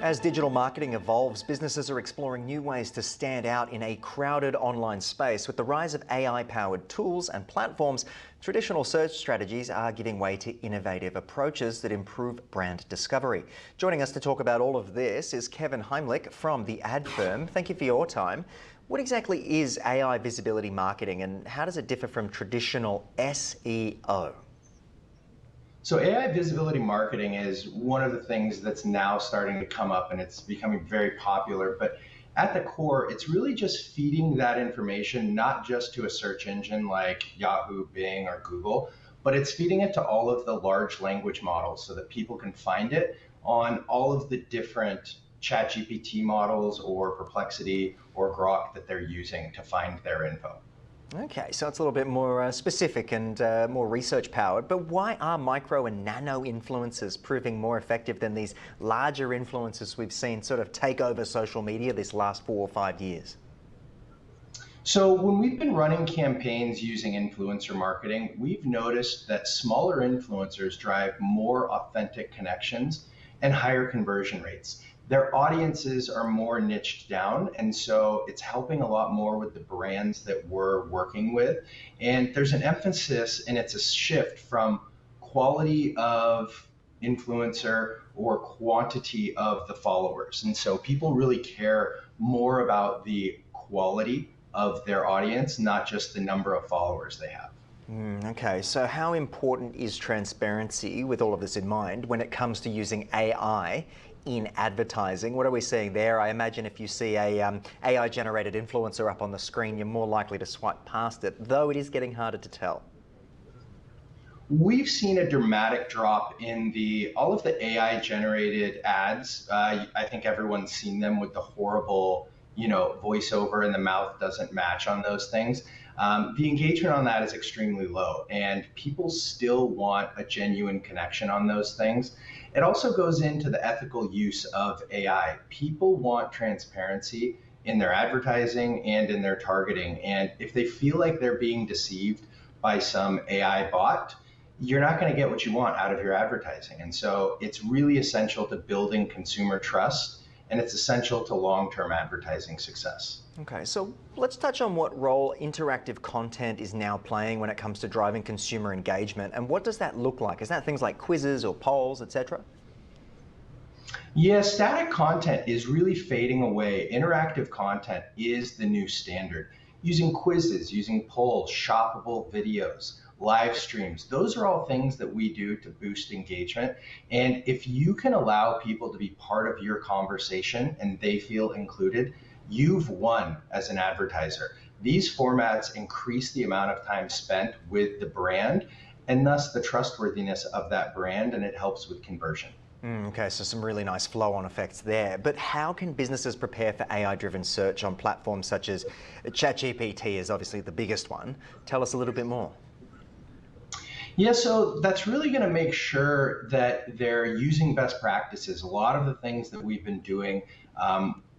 As digital marketing evolves, businesses are exploring new ways to stand out in a crowded online space. With the rise of AI-powered tools and platforms, traditional search strategies are giving way to innovative approaches that improve brand discovery. Joining us to talk about all of this is Kevin Heimlich from the ad firm. Thank you for your time. What exactly is AI visibility marketing and how does it differ from traditional SEO? So AI visibility marketing is one of the things that's now starting to come up and it's becoming very popular. But at the core, it's really just feeding that information, not just to a search engine like Yahoo, Bing, or Google, but it's feeding it to all of the large language models so that people can find it on all of the different ChatGPT models or Perplexity or Grok that they're using to find their info. Okay, so it's a little bit more specific and more research powered, but why are micro and nano influencers proving more effective than these larger influencers we've seen sort of take over social media this last 4 or 5 years? So when we've been running campaigns using influencer marketing, we've noticed that smaller influencers drive more authentic connections and higher conversion rates. Their audiences are more niched down, and so it's helping a lot more with the brands that we're working with. And there's an emphasis and it's a shift from quality of influencer or quantity of the followers. And so people really care more about the quality of their audience, not just the number of followers they have. Okay, so how important is transparency, with all of this in mind, when it comes to using AI in advertising? What are we seeing there? I imagine if you see a AI-generated influencer up on the screen, you're more likely to swipe past it, though it is getting harder to tell. We've seen a dramatic drop in all of the AI generated ads. I think everyone's seen them with the horrible, voiceover and the mouth doesn't match on those things. The engagement on that is extremely low, and people still want a genuine connection on those things. It also goes into the ethical use of AI. People want transparency in their advertising and in their targeting. And if they feel like they're being deceived by some AI bot, you're not going to get what you want out of your advertising. And so it's really essential to building consumer trust, and it's essential to long-term advertising success. Okay, so let's touch on what role interactive content is now playing when it comes to driving consumer engagement. And what does that look like? Is that things like quizzes or polls, etc.? Yeah, static content is really fading away. Interactive content is the new standard. Using quizzes, using polls, shoppable videos, live streams, those are all things that we do to boost engagement. And if you can allow people to be part of your conversation and they feel included, you've won as an advertiser. These formats increase the amount of time spent with the brand and thus the trustworthiness of that brand, and it helps with conversion. Okay, so some really nice flow-on effects there. But how can businesses prepare for AI-driven search on platforms such as ChatGPT is obviously the biggest one. Tell us a little bit more. Yeah, so that's really going to make sure that they're using best practices. A lot of the things that we've been doing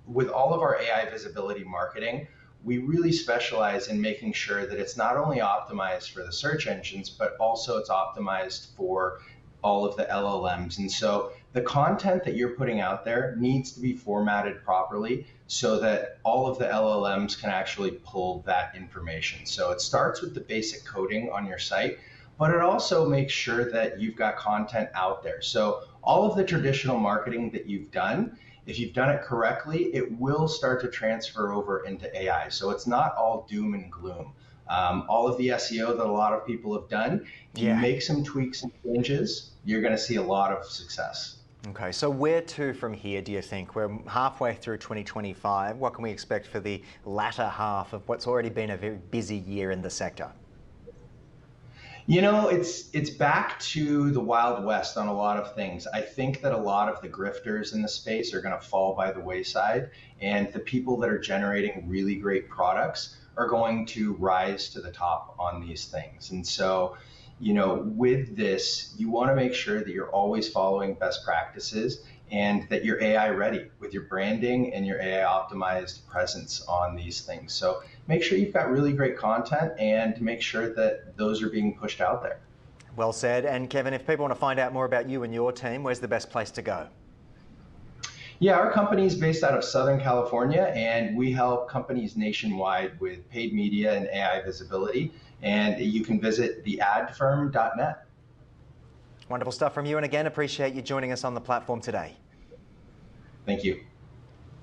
with all of our AI visibility marketing, we really specialize in making sure that it's not only optimized for the search engines, but also it's optimized for all of the LLMs. And so the content that you're putting out there needs to be formatted properly so that all of the LLMs can actually pull that information. So it starts with the basic coding on your site, but it also makes sure that you've got content out there. So all of the traditional marketing that you've done, if you've done it correctly, it will start to transfer over into AI. So it's not all doom and gloom. All of the SEO that a lot of people have done, if you make some tweaks and changes, you're going to see a lot of success. Okay, so where to from here, do you think? We're halfway through 2025. What can we expect for the latter half of what's already been a very busy year in the sector? It's back to the Wild West on a lot of things. I think that a lot of the grifters in the space are going to fall by the wayside, and the people that are generating really great products are going to rise to the top on these things. And so, with this, you want to make sure that you're always following best practices and that you're AI ready with your branding and your AI optimized presence on these things. So make sure you've got really great content and make sure that those are being pushed out there. Well said. And Kevin, if people want to find out more about you and your team, where's the best place to go? Yeah, our company is based out of Southern California, and we help companies nationwide with paid media and AI visibility. And you can visit theadfirm.net. Wonderful stuff from you, and again, appreciate you joining us on the platform today. Thank you.